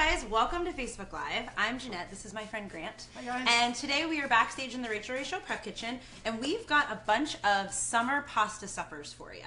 guys, welcome to Facebook Live. I'm Jeanette, this is my friend Grant. Hi guys. And today we are backstage in the Rachael Ray Show prep kitchen, and we've got a bunch of summer pasta suppers for you.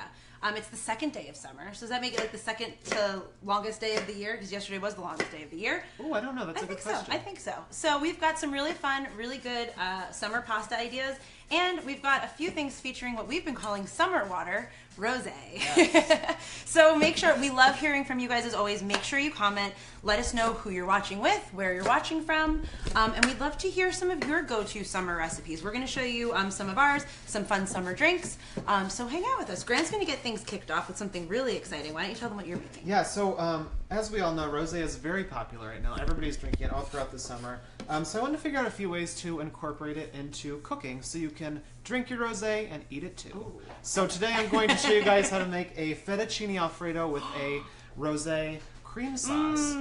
It's the second day of summer, so does that make it like the second to longest day of the year? Because yesterday was the longest day of the year. Oh, I don't know, that's a good question. I think so. So we've got some really fun, really good summer pasta ideas, and we've got a few things featuring what we've been calling summer water, Rosé. Yes. So make sure, we love hearing from you guys as always. Make sure you comment, let us know who you're watching with, where you're watching from, and we'd love to hear some of your go-to summer recipes. We're going to show you some of ours, some fun summer drinks, so hang out with us. Grant's going to get things kicked off with something really exciting. Why don't you tell them what you're making? Yeah, so as we all know, Rosé is very popular right now. Everybody's drinking it all throughout the summer. So I wanted to figure out a few ways to incorporate it into cooking so you can drink your Rosé and eat it too. Ooh. So today I'm going to show you guys how to make a fettuccine alfredo with a Rosé cream sauce,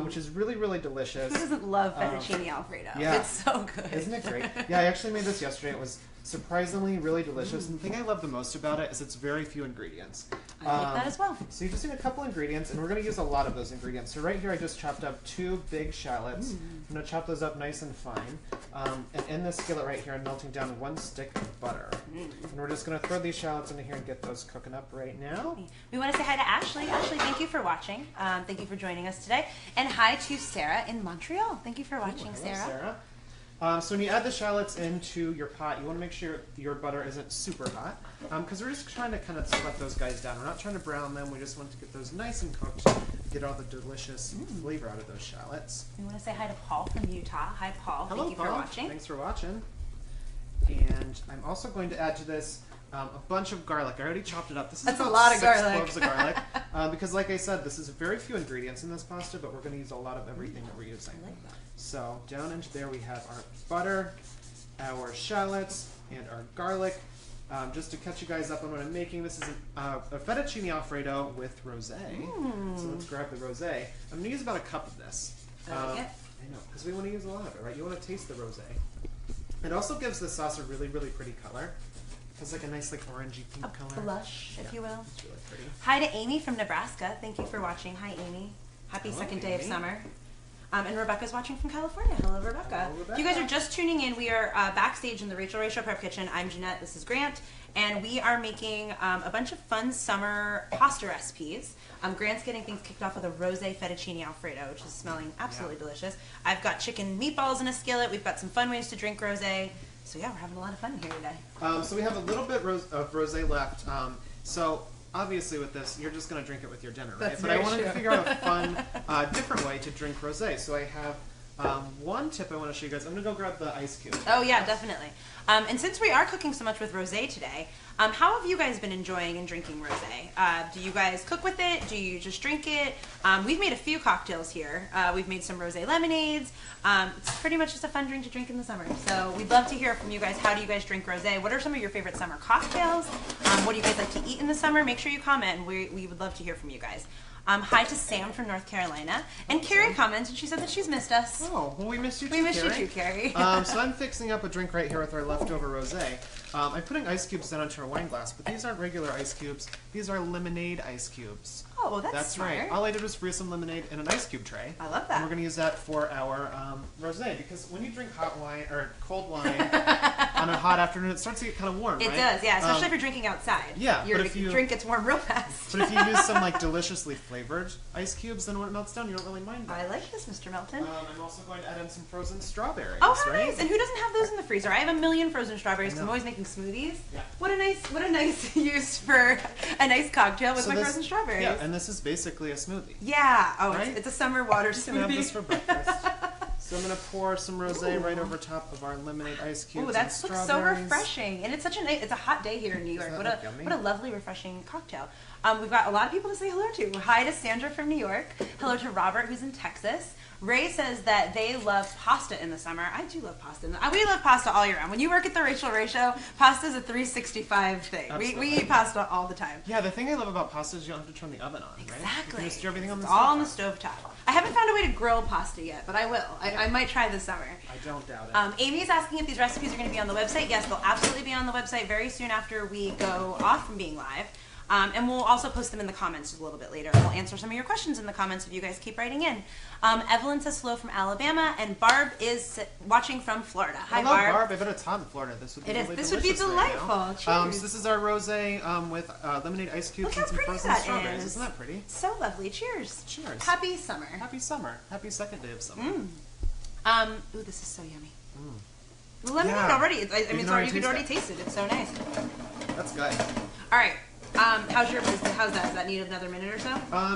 which is really, really delicious. Who doesn't love fettuccine alfredo? Yeah. It's so good. Isn't it great? Yeah, I actually made this yesterday. It was surprisingly really delicious. And the thing I love the most about it is it's very few ingredients. I like that as well. So you just need a couple ingredients, and we're going to use a lot of those ingredients. So right here I just chopped up 2 big shallots. I'm going to chop those up nice and fine. And in this skillet right here I'm melting down 1 stick of butter. And we're just going to throw these shallots into here and get those cooking up right now. We want to say hi to Ashley. Ashley, thank you for watching. Thank you for joining us today. And hi to Sarah in Montreal. Thank you for watching, Sarah. So when you add the shallots into your pot, you want to make sure your butter isn't super hot, because we're just trying to kind of sweat those guys down. We're not trying to brown them. We just want to get those nice and cooked, get all the delicious flavor out of those shallots. We want to say hi to Paul from Utah. Hi, Paul. Hello, Thank you Paul. for watching. Thanks for watching. And I'm also going to add to this a bunch of garlic. I already chopped it up. This is That's about a lot of 6 garlic. cloves of garlic. Because like I said, this is very few ingredients in this pasta, but we're going to use a lot of everything that we're using. I like that. So down into there we have our butter, our shallots, and our garlic. Just to catch you guys up on what I'm making, this is a fettuccine alfredo with rosé. So let's grab the rosé. I'm going to use about a cup of this. I like it. I know, because we want to use a lot of it, right? You want to taste the rosé. It also gives the sauce a really, really pretty color. It has like a nice like orangey pink color. Blush, if you will. It's really pretty. Hi to Amy from Nebraska. Thank you for watching. Hi, Amy. Happy second day of summer. And Rebecca's watching from California. Hello, Rebecca. Hello, Rebecca. If you guys are just tuning in, we are backstage in the Rachael Ray Show prep kitchen. I'm Jeanette. This is Grant. And we are making a bunch of fun summer pasta recipes. Grant's getting things kicked off with a rosé fettuccine alfredo, which is smelling absolutely delicious. I've got chicken meatballs in a skillet. We've got some fun ways to drink rosé. So yeah, we're having a lot of fun here today. So we have a little bit of rosé left. So obviously with this, you're just going to drink it with your dinner, right? That's but I very wanted true. to figure out a fun, different way to drink rosé. So I have one tip I want to show you guys. I'm going to go grab the ice cube. Oh yeah, definitely. And since we are cooking so much with rosé today, how have you guys been enjoying and drinking rosé? Do you guys cook with it? Do you just drink it? We've made a few cocktails here. We've made some rosé lemonades. It's pretty much just a fun drink to drink in the summer. So we'd love to hear from you guys. How do you guys drink rosé? What are some of your favorite summer cocktails? What do you guys like to eat in the summer? Make sure you comment, and we would love to hear from you guys. Hi to Sam from North Carolina. And Carrie commented, she said that she's missed us. Oh, well we missed you too, We missed you too, Carrie. So I'm fixing up a drink right here with our leftover rosé. I'm putting ice cubes down into a wine glass, but these aren't regular ice cubes. These are lemonade ice cubes. Oh, well, that's smart. Right. All I did was freeze some lemonade in an ice cube tray. I love that. And we're going to use that for our rosé, because when you drink hot wine or cold wine on a hot afternoon, it starts to get kind of warm, It right? does, yeah, especially if you're drinking outside. Yeah, Your but if you drink gets warm real fast. But if you use some like deliciously flavored ice cubes, then when it melts down, you don't really mind that. I like this, Mr. Melton. I'm also going to add in some frozen strawberries. Oh, how right? nice! And who doesn't have those in the freezer? I have a million frozen strawberries because I'm always making smoothies. Yeah. What a nice use for a nice cocktail with my frozen strawberries. Yeah, and this is basically a smoothie. Yeah. Oh, right? it's a summer water You can have smoothie. this for breakfast. So I'm going to pour some rosé right over top of our lemonade ice cubes. Ooh, that looks so refreshing, and it's such it's a hot day here in New York. What a lovely, refreshing cocktail. We've got a lot of people to say hello to. Hi to Sandra from New York. Hello to Robert, who's in Texas. Ray says that they love pasta in the summer. I do love pasta. We love pasta all year round. When you work at the Rachael Ray Show, pasta is a 365 thing. We eat pasta all the time. Yeah, the thing I love about pasta is you don't have to turn the oven on, right? Exactly. You can just do everything on the It's stove. all on the stovetop. I haven't found a way to grill pasta yet, but I will. I might try this summer. I don't doubt it. Amy's asking if these recipes are going to be on the website. Yes, they'll absolutely be on the website very soon after we go off from being live. And we'll also post them in the comments a little bit later. We'll answer some of your questions in the comments if you guys keep writing in. Evelyn says hello from Alabama, and Barb is watching from Florida. Hi, Hello, Barb. I bet it's hot in Florida. This would be really This would be delightful. Right Cheers. so this is our rosé with lemonade ice cubes and some frozen strawberries. Isn't that pretty? So lovely. Cheers. Cheers. Happy summer. Happy summer. Happy second day of summer. Ooh, this is so yummy. The lemonade already. You can already taste it. It's so nice. That's good. All right. How's that? Does that need another minute or so?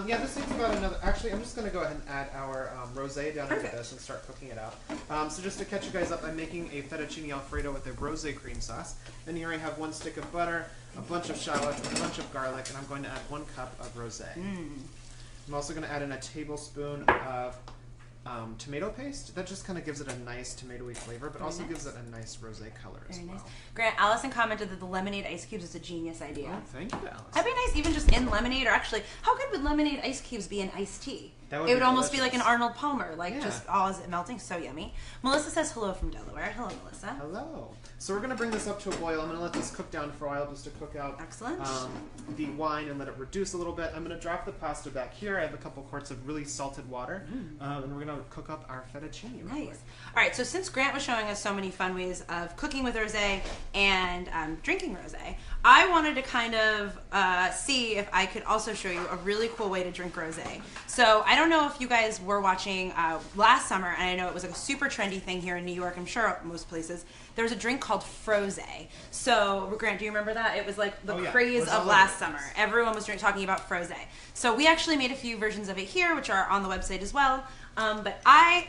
Yeah, this needs about another. Actually, I'm just going to go ahead and add our rosé down into this and start cooking it out. So just to catch you guys up, I'm making a fettuccine alfredo with a rosé cream sauce. And here I have 1 stick of butter, a bunch of shallots, a bunch of garlic, and I'm going to add 1 cup of rosé. I'm also going to add in a tablespoon of tomato paste. That just kind of gives it a nice tomatoey flavor, but also gives it a nice rosé color as well. Nice. Grant, Allison commented that the lemonade ice cubes is a genius idea. Oh, thank you, Allison. That'd be nice, even just in lemonade, or actually, how good would lemonade ice cubes be in iced tea? It would almost be like an Arnold Palmer, just all is it melting, so yummy. Melissa says hello from Delaware. Hello, Melissa. Hello. So we're going to bring this up to a boil. I'm going to let this cook down for a while just to cook out the wine and let it reduce a little bit. I'm going to drop the pasta back here. I have a couple quarts of really salted water, and we're going to cook up our fettuccine. Nice. All right, so since Grant was showing us so many fun ways of cooking with rosé and drinking rosé, I wanted to kind of see if I could also show you a really cool way to drink rosé. So I don't know if you guys were watching last summer, and I know it was like a super trendy thing here in New York, I'm sure most places. There was a drink called Frosé. So, Grant, do you remember that? It was like the craze of last summer. Everyone was talking about Frosé. So we actually made a few versions of it here, which are on the website as well. But I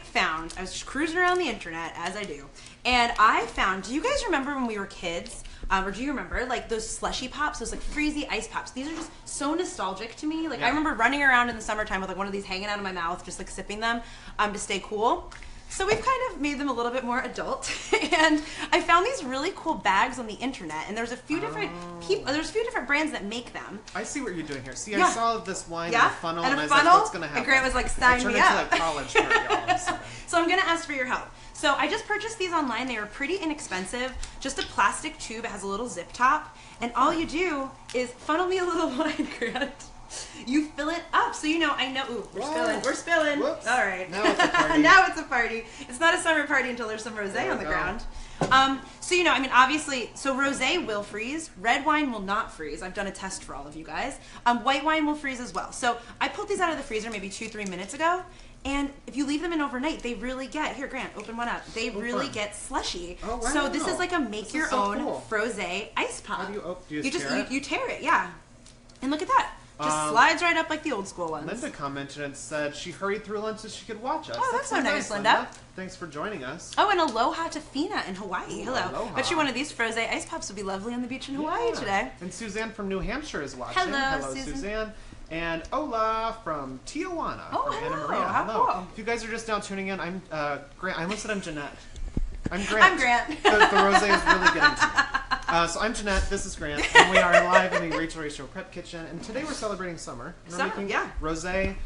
was just cruising around the internet, as I do, and I found, do you guys remember when we were kids? Or do you remember, like, those slushy pops, those, like, freezy ice pops? These are just so nostalgic to me. Like, I remember running around in the summertime with, like, one of these hanging out of my mouth, just, like, sipping them to stay cool. So we've kind of made them a little bit more adult, and I found these really cool bags on the internet, and there's a few different there's a few different brands that make them. I see what you're doing here. See, I saw this wine in a funnel, and I was like, what's going to happen? And Grant was like, sign me up. It turned into like college for y'all. So I'm going to ask for your help. So I just purchased these online. They were pretty inexpensive. Just a plastic tube. It has a little zip top, and all you do is funnel me a little wine, Grant. You fill it up, so you know. I know. Ooh, we're spilling. Whoops. All right. Now it's a party. Now it's a party. It's not a summer party until there's some rosé on the ground. So you know, I mean, obviously, so rosé will freeze. Red wine will not freeze. I've done a test for all of you guys. White wine will freeze as well. So I pulled these out of the freezer maybe 2-3 minutes ago. And if you leave them in overnight, they really get, here, Grant, open one up. They really get slushy. Oh, wow. So this is like a make-your-own frosé ice pop. How do you you tear it, yeah. And look at that. Just slides right up like the old school ones. Linda commented and said she hurried through lunch so she could watch us. Oh, that's so nice, Linda. Thanks for joining us. Oh, and aloha to Fina in Hawaii. Hello. Aloha. Bet you one of these frosé ice pops would be lovely on the beach in Hawaii today. And Suzanne from New Hampshire is watching. Hello, Suzanne. And Ola from Tijuana. From Anna Maria. How cool. If you guys are just now tuning in, I'm Grant. I almost said I'm Jeanette. I'm Grant. I'm Grant. The rosé is really getting to me. So I'm Jeanette, this is Grant, and we are live in the Rachael Ratio Prep Kitchen, and today we're celebrating summer. We're making rosé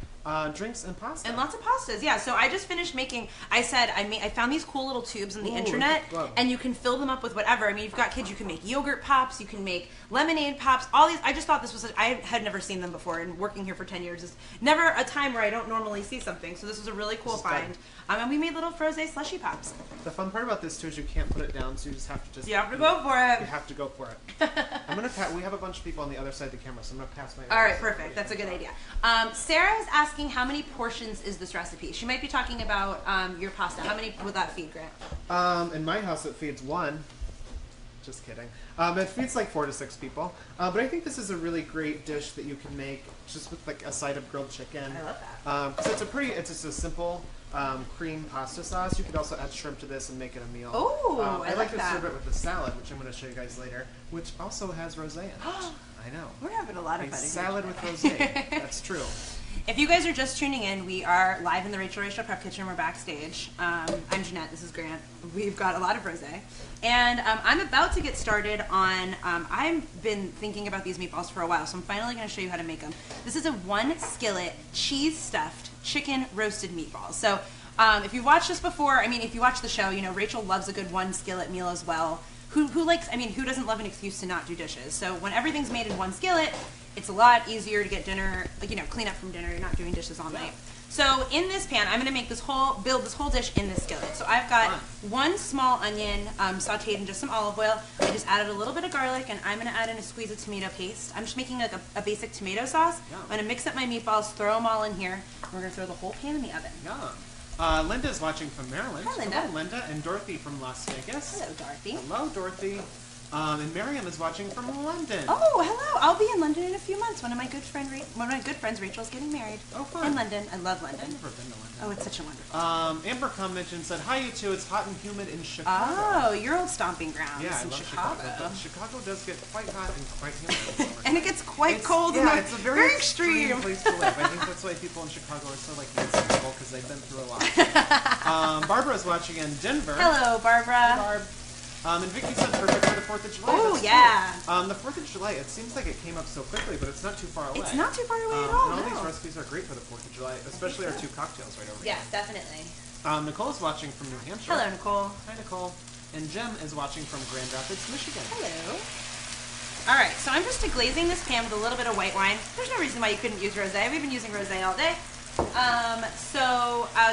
drinks and pasta. And lots of pastas, yeah. So I just finished making, I found these cool little tubes on the internet, and you can fill them up with whatever. I mean, you've got kids, you can make yogurt pops, you can make lemonade pops, all these. I just thought this was, I had never seen them before, and working here for 10 years is never a time where I don't normally see something. So this was a really cool find. And we made little frosé slushy pops. The fun part about this too is you can't put it down, so you just have to You have to go for it. You have to go for it. We have a bunch of people on the other side of the camera, so I'm gonna pass my. All right, perfect. That's a good idea. Sarah is asking how many portions is this recipe. She might be talking about your pasta. How many would that feed, Grant? In my house, it feeds 1. Just kidding. It feeds like 4 to 6 people. But I think this is a really great dish that you can make just with like a side of grilled chicken. I love that. So it's just a simple cream pasta sauce. You could also add shrimp to this and make it a meal. Oh, I like to serve it with a salad, which I'm going to show you guys later, which also has rosé in it. I know. We're having a lot of fun. A salad with rosé. That's true. If you guys are just tuning in, we are live in the Rachael Ratio Prep Kitchen. We're backstage. I'm Jeanette. This is Grant. We've got a lot of rosé. And I'm about to get started on, I've been thinking about these meatballs for a while, so I'm finally going to show you how to make them. This is a 1 skillet cheese-stuffed chicken roasted meatballs. So if you've watched this before, I mean, if you watch the show, you know, Rachael loves a good 1 skillet meal as well. Who doesn't love an excuse to not do dishes? So when everything's made in 1 skillet, It's a lot easier to get dinner, like, you know, clean up from dinner. You're not doing dishes all night. So in this pan, I'm gonna make build this whole dish in this skillet. So I've got one small onion sauteed in just some olive oil. I just added a little bit of garlic, and I'm gonna add in a squeeze of tomato paste. I'm just making like a basic tomato sauce. I'm gonna mix up my meatballs, throw them all in here. We're gonna throw the whole pan in the oven. Linda's watching from Maryland. Hi, Linda. Hello, Linda. And Dorothy from Las Vegas. Hello, Dorothy. Hello, Dorothy. And Miriam is watching from London. Oh, hello! I'll be in London in a few months. One of my good friends, Rachel's getting married. Oh, fun! In London, I love London. I've never been to London. Oh, it's such a wonderful. Amber commented and said, "Hi, you two. It's hot and humid in Chicago." Oh, your old stomping grounds. Yeah, I in love Chicago. Chicago does get quite hot and quite humid. And it gets quite cold. Yeah, it's a very extreme place to live. I think that's why people in Chicago are so like inseparable, because they've been through a lot. Barbara's watching in Denver. Hello, Barbara. Hey, Barb. And Vicky said perfect for the 4th of July. Oh, yeah. Cool. The 4th of July, it seems like it came up so quickly, but it's not too far away. It's not too far away at all. And all these recipes are great for the 4th of July, especially our 2 cocktails right over here. Yes, definitely. Nicole's watching from New Hampshire. Hello, Nicole. Hi, Nicole. And Jim is watching from Grand Rapids, Michigan. Hello. All right, so I'm just deglazing this pan with a little bit of white wine. There's no reason why you couldn't use rosé. We've been using rosé all day.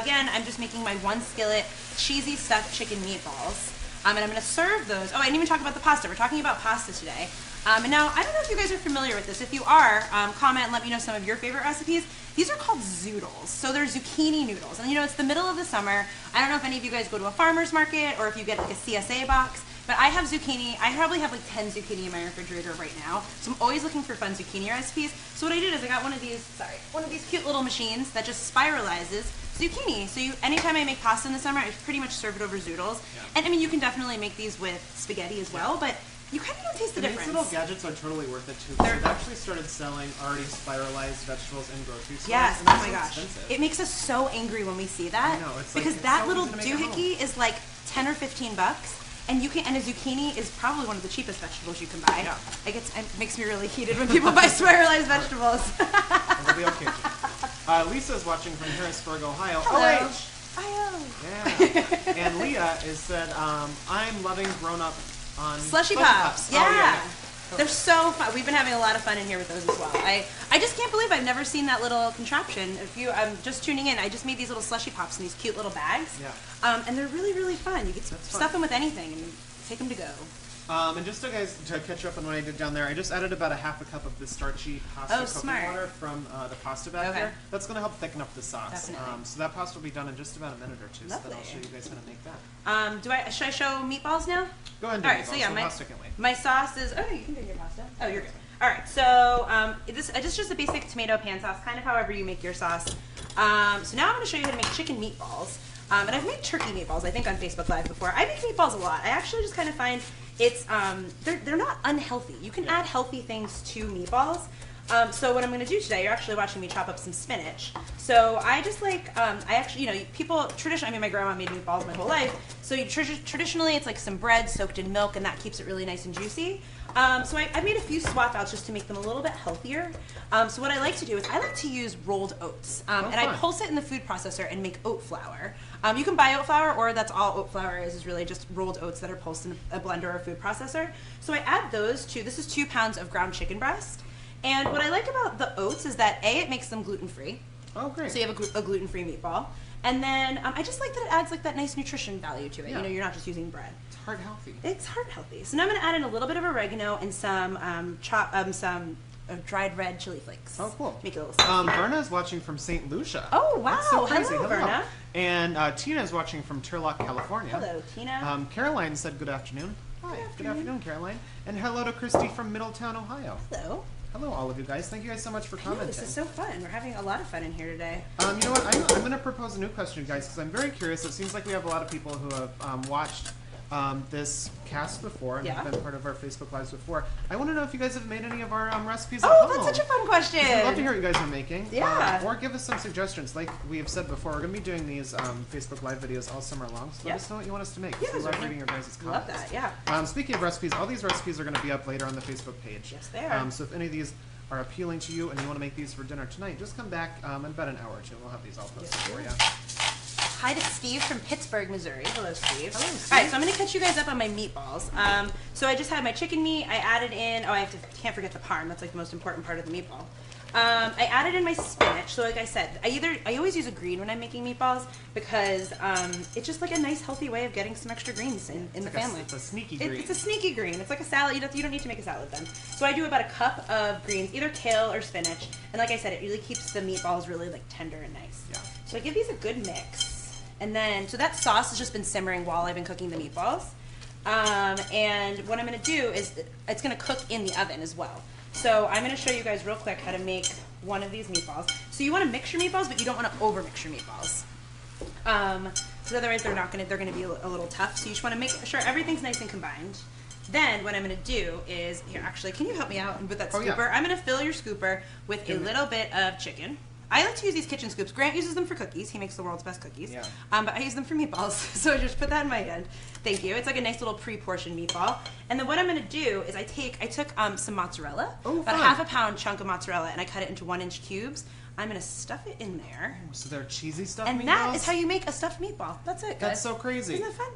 Again, I'm just making my 1 skillet cheesy stuffed chicken meatballs. And I'm going to serve those. Oh, I didn't even talk about the pasta. We're talking about pasta today. And now, I don't know if you guys are familiar with this. If you are, comment and let me know some of your favorite recipes. These are called Zoodles. So they're zucchini noodles. And you know, it's the middle of the summer. I don't know if any of you guys go to a farmer's market or if you get like a CSA box. But I have zucchini. I probably have like 10 zucchini in my refrigerator right now. So I'm always looking for fun zucchini recipes. So what I did is I got one of these cute little machines that just spiralizes zucchini. So anytime I make pasta in the summer, I pretty much serve it over Zoodles. Yeah. And I mean, you can definitely make these with spaghetti as well, but you kind of don't taste the difference. These little gadgets are totally worth it too. They've actually started selling already spiralized vegetables in grocery stores. Yes, and oh my gosh. Expensive. It makes us so angry when we see that. I know, it's because like, that so little doohickey is like 10 or 15 bucks. And a zucchini is probably one of the cheapest vegetables you can buy. Yeah. Like it makes me really heated when people buy spiralized vegetables. It'll be okay. Lisa's watching from Harrisburg, Ohio. Hello. OH! Yeah. And Leah is said, I'm loving grown up on Slushy Pops. Yeah. Oh, yeah. They're so fun. We've been having a lot of fun in here with those as well. I just can't believe I've never seen that little contraption. If I'm just tuning in, I just made these little Slushy Pops in these cute little bags. Yeah. And they're really, really fun. You can stuff them with anything and take them to go. And just to catch up on what I did down there, I just added about a half a cup of the starchy pasta cooking water from the pasta bag here. That's going to help thicken up the sauce. So that pasta will be done in just about a minute or two. Lovely. So then I'll show you guys how to make that. Should I show meatballs now? Go ahead and do All right, meatballs. so yeah, pasta can wait. My sauce is. Oh, you can do your pasta. Oh, you're good. All right, so this is just a basic tomato pan sauce, kind of however you make your sauce. So now I'm going to show you how to make chicken meatballs. And I've made turkey meatballs, I think, on Facebook Live before. I make meatballs a lot. I actually just kind of find it's they're not unhealthy. You can add healthy things to meatballs. So what I'm going to do today, you're actually watching me chop up some spinach. So I just like, traditionally, I mean, my grandma made meatballs my whole life. So traditionally, it's like some bread soaked in milk, and that keeps it really nice and juicy. So I made a few swap outs just to make them a little bit healthier. So what I like to do is I like to use rolled oats. And I pulse it in the food processor and make oat flour. You can buy oat flour, or that's all oat flour is really just rolled oats that are pulsed in a blender or a food processor. So I add those to, this is 2 pounds of ground chicken breast. And what I like about the oats is that it makes them gluten-free. Oh, great. So you have a gluten-free meatball. And then I just like that it adds like that nice nutrition value to it. Yeah. You know, you're not just using bread. It's heart healthy. It's heart healthy. So now I'm going to add in a little bit of oregano and some dried red chili flakes. Oh, cool. Make it a little spicy. Berna's watching from St. Lucia. Oh, wow. That's so crazy. Hello, Berna. And Tina's watching from Turlock, California. Hello, Tina. Caroline said good afternoon. Hi. Good afternoon, Caroline. And hello to Christy from Middletown, Ohio. Hello. Hello, all of you guys. Thank you guys so much for commenting. This is so fun. We're having a lot of fun in here today. You know what? I'm going to propose a new question, guys, because I'm very curious. It seems like we have a lot of people who have watched this cast before and have been part of our Facebook Lives before. I want to know if you guys have made any of our recipes at home. Oh, that's such a fun question. I'd love to hear what you guys are making. Yeah. Or give us some suggestions. Like we have said before, we're going to be doing these Facebook Live videos all summer long, so let us know what you want us to make. Yeah, we love reading your guys' comments. Love that, yeah. Speaking of recipes, all these recipes are going to be up later on the Facebook page. Yes, they are. So if any of these are appealing to you and you want to make these for dinner tonight, just come back in about an hour or two. We'll have these all posted for you. Hi to Steve from Pittsburgh, Missouri. Hello, Steve. Hello, Steve. All right, so I'm going to catch you guys up on my meatballs. So I just had my chicken meat. I added in, can't forget the parm. That's like the most important part of the meatball. I added in my spinach. So like I said, I always use a green when I'm making meatballs because it's just like a nice healthy way of getting some extra greens in the family. It's a sneaky green. It's a sneaky green. It's like a salad. You don't need to make a salad then. So I do about a cup of greens, either kale or spinach. And like I said, it really keeps the meatballs really like tender and nice. Yeah. So I give these a good mix. And then, so that sauce has just been simmering while I've been cooking the meatballs. And what I'm going to do is it's going to cook in the oven as well. So I'm going to show you guys real quick how to make one of these meatballs. So you want to mix your meatballs, but you don't want to over mix your meatballs. So otherwise they're going to be a little tough. So you just want to make sure everything's nice and combined. Then what I'm going to do is, here actually, can you help me out with that scooper? Yeah. I'm going to fill your scooper with a little bit of chicken. I like to use these kitchen scoops. Grant uses them for cookies. He makes the world's best cookies. Yeah. But I use them for meatballs. So I just put that in my hand. Thank you. It's like a nice little pre-portioned meatball. And then what I'm going to do is I took some mozzarella, about a half a pound chunk of mozzarella, and I cut it into 1-inch cubes. I'm going to stuff it in there. Oh, so they're cheesy stuffed meatballs? And that is how you make a stuffed meatball. That's it, guys. That's so crazy. Isn't that fun?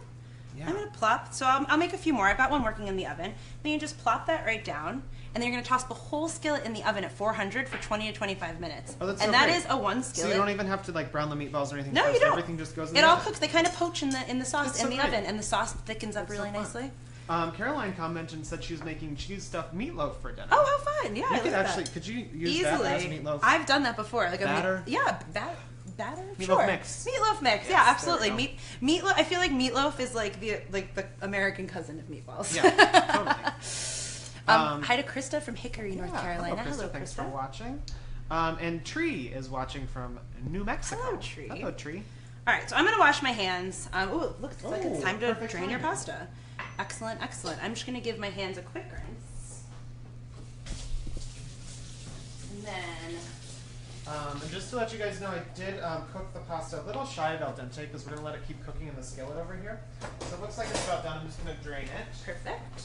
Yeah. I'm going to plop. So I'll make a few more. I've got one working in the oven. Then you just plop that right down. And then you're going to toss the whole skillet in the oven at 400 for 20 to 25 minutes. Oh, that's and so that great. is a one skillet. So you don't even have to like brown the meatballs or anything. No, first. you don't. Everything just goes in the oven. It all oven. cooks. They kind of poach in the sauce That's in so the great. oven, and the sauce thickens up really nicely. Caroline commented and said she was making cheese stuffed meatloaf for dinner. Oh, how fun! Yeah, you could actually. Could you use easily that as meatloaf? I've done that before. Like batter. Batter. Meatloaf Sure. mix. Meatloaf mix. Yes, Yeah, absolutely. Meatloaf. I feel like meatloaf is like the American cousin of meatballs. Yeah, totally. Hi to Krista from Hickory, North Carolina. Hello, Krista. Thanks for watching. And Tree is watching from New Mexico. Hello, Tree. Hello, Tree. All right, so I'm going to wash my hands. It looks like it's time to drain your timing. pasta. Excellent, excellent. I'm just going to give my hands a quick rinse. And then... and just to let you guys know, I did cook the pasta a little shy of al dente because we're going to let it keep cooking in the skillet over here. So it looks like it's about done. I'm just going to drain it. Perfect.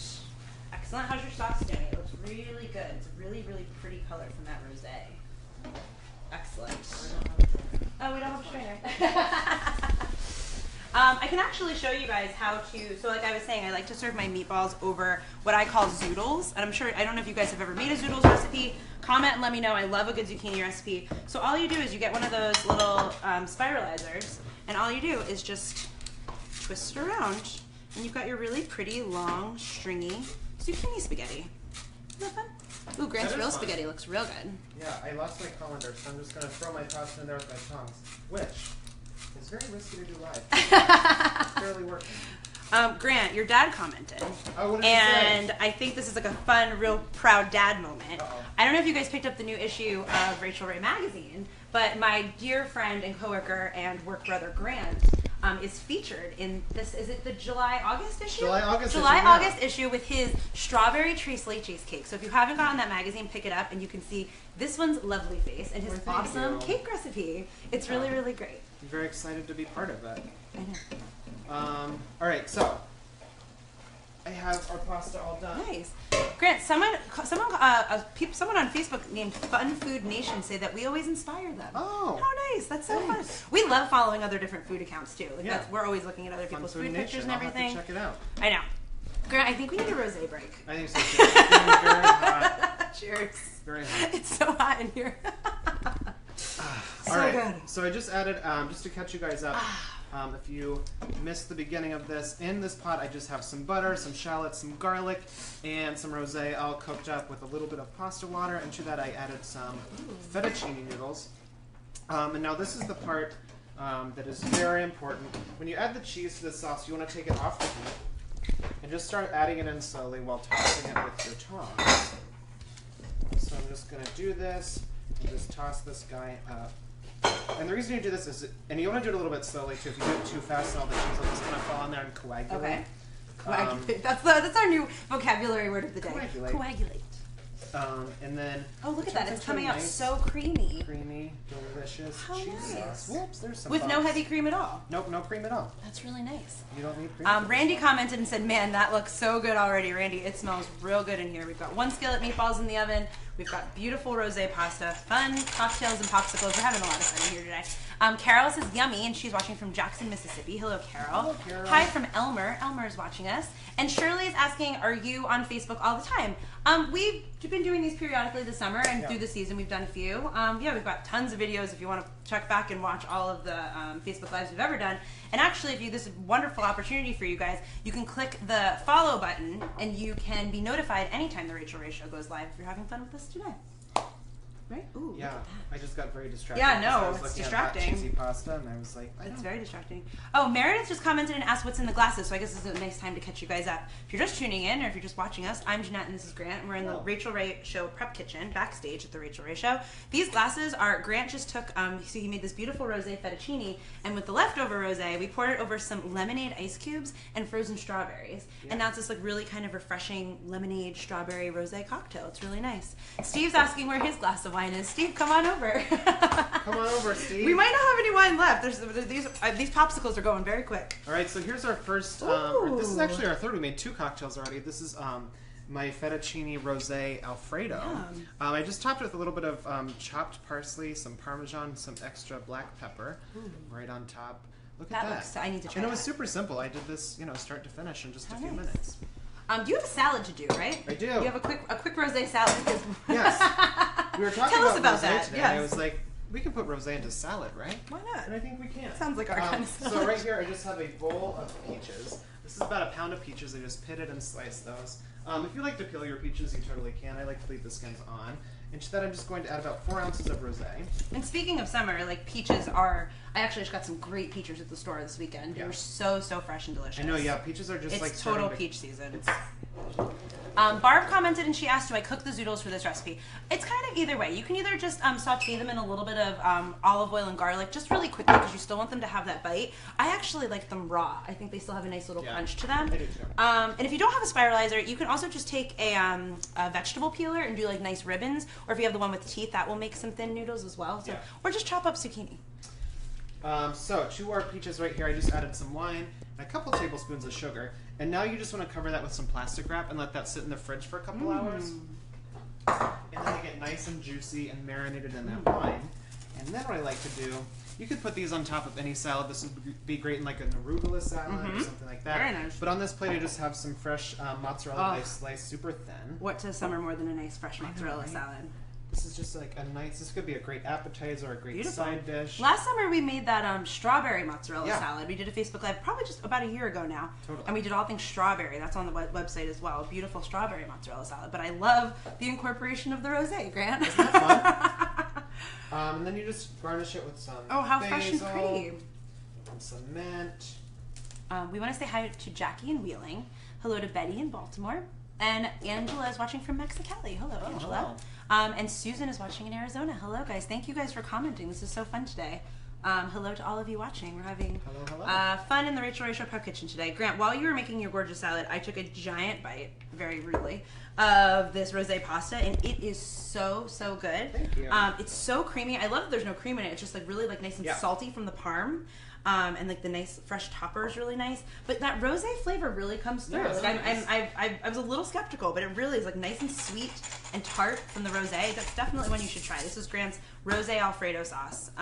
Excellent. How's your sauce doing? It looks really good. It's a really, really pretty color from that rosé. Excellent. Oh, we don't have a strainer. I can actually show you guys how to, so like I was saying, I like to serve my meatballs over what I call Zoodles. And I'm sure, I don't know if you guys have ever made a Zoodles recipe. Comment and let me know. I love a good zucchini recipe. So all you do is you get one of those little spiralizers, and all you do is just twist it around, and you've got your really pretty, long, stringy zucchini spaghetti. Isn't that fun? Ooh, Grant's real spaghetti looks real good. Yeah, I lost my colander, so I'm just going to throw my pasta in there with my tongs, which is very risky to do live. It's barely working. Grant, your dad commented. Oh, what did he and say? I think this is like a fun, real proud dad moment. Uh-oh. I don't know if you guys picked up the new issue of Rachael Ray magazine, but my dear friend and coworker and work brother Grant is featured in this. Is it the July-August issue? July-August issue with his strawberry tres leches cake. So if you haven't gotten that magazine, pick it up and you can see this one's lovely face and his awesome cake recipe. It's really, really great. I'm very excited to be part of that. I know. All right, so I have our pasta all done. Nice. Grant, someone on Facebook named Fun Food Nation say that we always inspire them. Oh. How nice. That's so fun. We love following other different food accounts too. Like we're always looking at other people's food pictures and everything. I'll have to check it out. I know. Grant, I think we need a rosé break. I think so too. It's getting very hot. Cheers. Very hot. It's so hot in here. All right. Good. So I just added, just to catch you guys up, if you missed the beginning of this, in this pot I just have some butter, some shallots, some garlic, and some rosé all cooked up with a little bit of pasta water. And to that I added some fettuccine noodles. And now this is the part that is very important. When you add the cheese to the sauce, you want to take it off the heat and just start adding it in slowly while tossing it with your tongs. So I'm just going to do this and just toss this guy up. And the reason you do this is, and you want to do it a little bit slowly too. If you do it too fast, then all the cheese will just kind of fall in there and coagulate. Okay. Coagulate. That's our new vocabulary word of the day. Coagulate. And then... Oh, look at that. It's coming out so creamy. Creamy, delicious cheese sauce. Whoops, there's some with bumps. no heavy cream at all. Nope, no cream at all. That's really nice. You don't need cream. Randy commented and said, man, that looks so good already. Randy, it smells real good in here. We've got one skillet meatballs in the oven. We've got beautiful rosé pasta, fun cocktails and popsicles. We're having a lot of fun here today. Carol says yummy, and she's watching from Jackson, Mississippi. Hello, Carol. Hello, Carol. Hi from Elmer. Elmer is watching us. And Shirley is asking, are you on Facebook all the time? We've been doing these periodically this summer, and through the season we've done a few. Yeah, we've got tons of videos if you want to check back and watch all of the Facebook Lives we've ever done. And actually, if you this is a wonderful opportunity for you guys, you can click the follow button, and you can be notified anytime the Rachael Ray Show goes live if you're having fun with us today. Right? Ooh, yeah, I just got very distracted. Yeah, no, I was it's looking distracting. At hot cheesy pasta, and I was like, It's very distracting. Oh, Meredith just commented and asked what's in the glasses, so I guess this is a nice time to catch you guys up. If you're just tuning in, or if you're just watching us, I'm Jeanette and this is Grant, and we're in the Rachael Ray Show prep kitchen, backstage at the Rachael Ray Show. These glasses are, Grant just took, so he made this beautiful rosé fettuccine, and with the leftover rosé, we poured it over some lemonade ice cubes and frozen strawberries. Yeah. And now it's this like really kind of refreshing lemonade strawberry rosé cocktail. It's really nice. Steve's asking where his glass of wine is. Steve, come on over. Come on over, Steve. We might not have any wine left. These popsicles are going very quick. All right, so here's our first. This is actually our third. We made 2 cocktails already. This is my fettuccine rosé Alfredo. I just topped it with a little bit of chopped parsley, some Parmesan, some extra black pepper right on top. Look at that. I need to try. And it was super simple. I did this, start to finish in just a few minutes. You have a salad to do, right? I do. You have a quick rosé salad. Yes. We were talking Tell us about rosé that. today. Yes. I was like, we can put rosé into salad, right? Why not? And I think we can. Sounds like our kind of salad. So right here, I just have a bowl of peaches. This is about a pound of peaches. I just pitted and sliced those. If you like to peel your peaches, you totally can. I like to leave the skins on. And to that, I'm just going to add about 4 ounces of rosé. And speaking of summer, like peaches are. I actually just got some great peaches at the store this weekend. They were so fresh and delicious. I know, yeah. Peaches are just it's total peach season. Barb commented and she asked, do I cook the zoodles for this recipe? It's kind of either way. You can either just saute them in a little bit of olive oil and garlic, just really quickly because you still want them to have that bite. I actually like them raw. I think they still have a nice little crunch to them. I do too. And if you don't have a spiralizer, you can also just take a vegetable peeler and do like nice ribbons. Or if you have the one with teeth, that will make some thin noodles as well. So, or just chop up zucchini. So to our peaches right here, I just added some wine and a couple tablespoons of sugar. And now you just want to cover that with some plastic wrap and let that sit in the fridge for a couple hours. And then they get nice and juicy and marinated in that wine. And then what I like to do, you could put these on top of any salad. This would be great in like an arugula salad or something like that. Very nice. But on this plate, I just have some fresh mozzarella sliced super thin. What does summer more than a nice fresh mozzarella salad? This is just like a nice, this could be a great appetizer or a great side dish. Last summer we made that strawberry mozzarella salad. We did a Facebook Live probably just about a year ago now. Totally. And we did all things strawberry. That's on the website as well. A beautiful strawberry mozzarella salad. But I love the incorporation of the rosé, Grant. Isn't that fun? And then you just garnish it with some how basil, fresh and pretty. And some mint. We want to say hi to Jackie in Wheeling. Hello to Betty in Baltimore. And Angela is watching from Mexicali. Hello, Angela. Hello. And Susan is watching in Arizona. Hello, guys. Thank you guys for commenting. This is so fun today. Hello to all of you watching. We're having fun in the Rachael Ray Show Prep Kitchen today. Grant, while you were making your gorgeous salad, I took a giant bite, very rudely, of this rosé pasta, and it is so good. Thank you. It's so creamy. I love that there's no cream in it. It's just like really like nice and salty from the parm. And like the nice fresh topper is really nice, but that rosé flavor really comes through. Yeah, I was a little skeptical, but it really is like nice and sweet and tart from the rosé. That's definitely one you should try. This is Grant's rosé Alfredo sauce.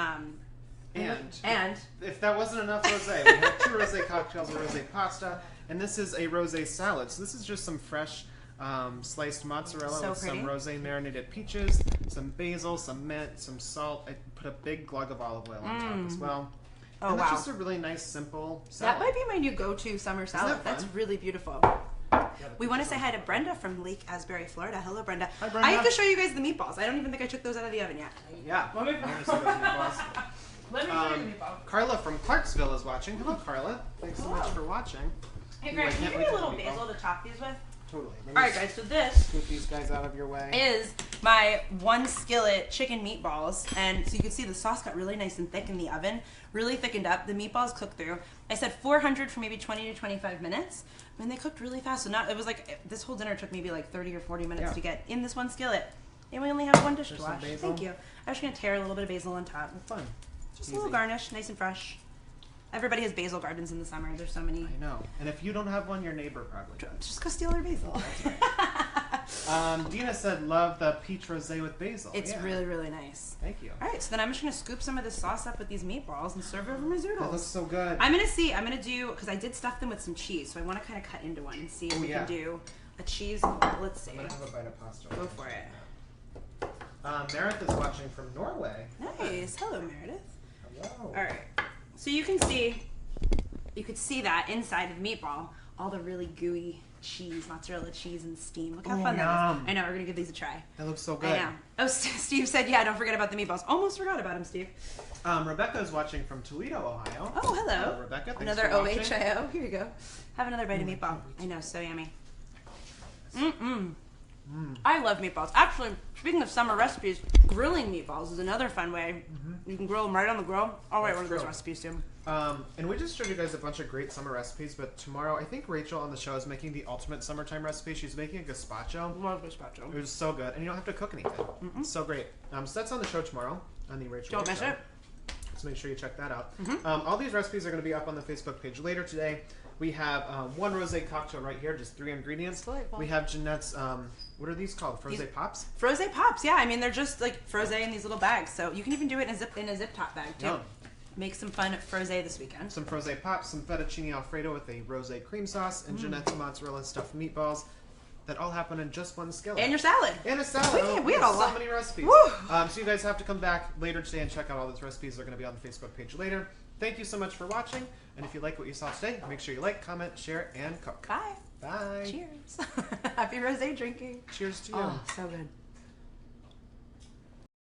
And if that wasn't enough rosé, we have 2 rosé cocktails, a rosé pasta, and this is a rosé salad. So this is just some fresh sliced mozzarella with some rosé marinated peaches, some basil, some mint, some salt. I put a big glug of olive oil on top as well. Oh, and that's just a really nice, simple salad. That might be my new go-to summer salad. That's really beautiful. We want to say hi to Brenda from Lake Asbury, Florida. Hello, Brenda. Hi, Brenda. I have to show you guys the meatballs. I don't even think I took those out of the oven yet. Yeah. Let me see those meatballs. Let me show you the meatballs. Carla from Clarksville is watching. Hello, Carla. Thanks so much for watching. Hey, Grant, can you give me a little basil to top these with? Totally. All right, guys, so this scoot these guys out of your way. Is my 1 skillet chicken meatballs. And so you can see the sauce got really nice and thick in the oven, really thickened up. The meatballs cooked through. I said 400 for maybe 20 to 25 minutes. And they cooked really fast. So now it was like, this whole dinner took maybe like 30 or 40 minutes to get in this 1 skillet. And we only have 1 dish to wash. Thank you. I was going to tear a little bit of basil on top. Fun. Just a little garnish, nice and fresh. Everybody has basil gardens in the summer. There's so many. I know. And if you don't have one, your neighbor probably does. Just go steal their basil. That's right. Dina said, love the peach rosé with basil. It's really, really nice. Thank you. All right, so then I'm just going to scoop some of this sauce up with these meatballs and serve it over my zoodles. That looks so good. I'm going to do, because I did stuff them with some cheese, so I want to kind of cut into one and see if we can do a cheese. Let's see. I'm going to have a bite of pasta. Go for it. Meredith is watching from Norway. Nice. Hello, Meredith. Hello. All right. So you could see that inside of the meatball, all the really gooey cheese, mozzarella cheese and steam. Look how fun that is. I know, we're going to give these a try. That looks so good. I know. Oh, Steve said, yeah, don't forget about the meatballs. Almost forgot about them, Steve. Rebecca is watching from Toledo, Ohio. Oh, hello. Hello, Rebecca. Thanks Another for watching. OHIO. Here you go. Have another bite of meatball. I know, so yummy. I love meatballs. Actually, speaking of summer recipes, grilling meatballs is another fun way. You can grill them right on the grill. I'll write one of those recipes too. And we just showed you guys a bunch of great summer recipes, but tomorrow I think Rachel on the show is making the ultimate summertime recipe. She's making a gazpacho. Love gazpacho. It was so good, and you don't have to cook anything. It's so great. So that's on the show tomorrow on the Rachel. Don't miss it. So make sure you check that out. All these recipes are going to be up on the Facebook page later today. We have one rosé cocktail right here, just 3 ingredients. Delightful. We have Jeanette's, what are these called? Frosé Pops? Frosé Pops, yeah. I mean, they're just like frosé in these little bags. So you can even do it in a zip top bag too. Yeah. Make some fun frosé this weekend. Some frosé pops, some fettuccine alfredo with a rosé cream sauce, and Jeanette's mozzarella stuffed meatballs. That all happen in just one skillet. And your salad. And a salad. We had a lot. So many recipes. Woo! So you guys have to come back later today and check out all those recipes. They're going to be on the Facebook page later. Thank you so much for watching. And if you like what you saw today, make sure you like, comment, share, and cook. Bye. Bye. Cheers. Happy rosé drinking. Cheers to you. Oh, so good.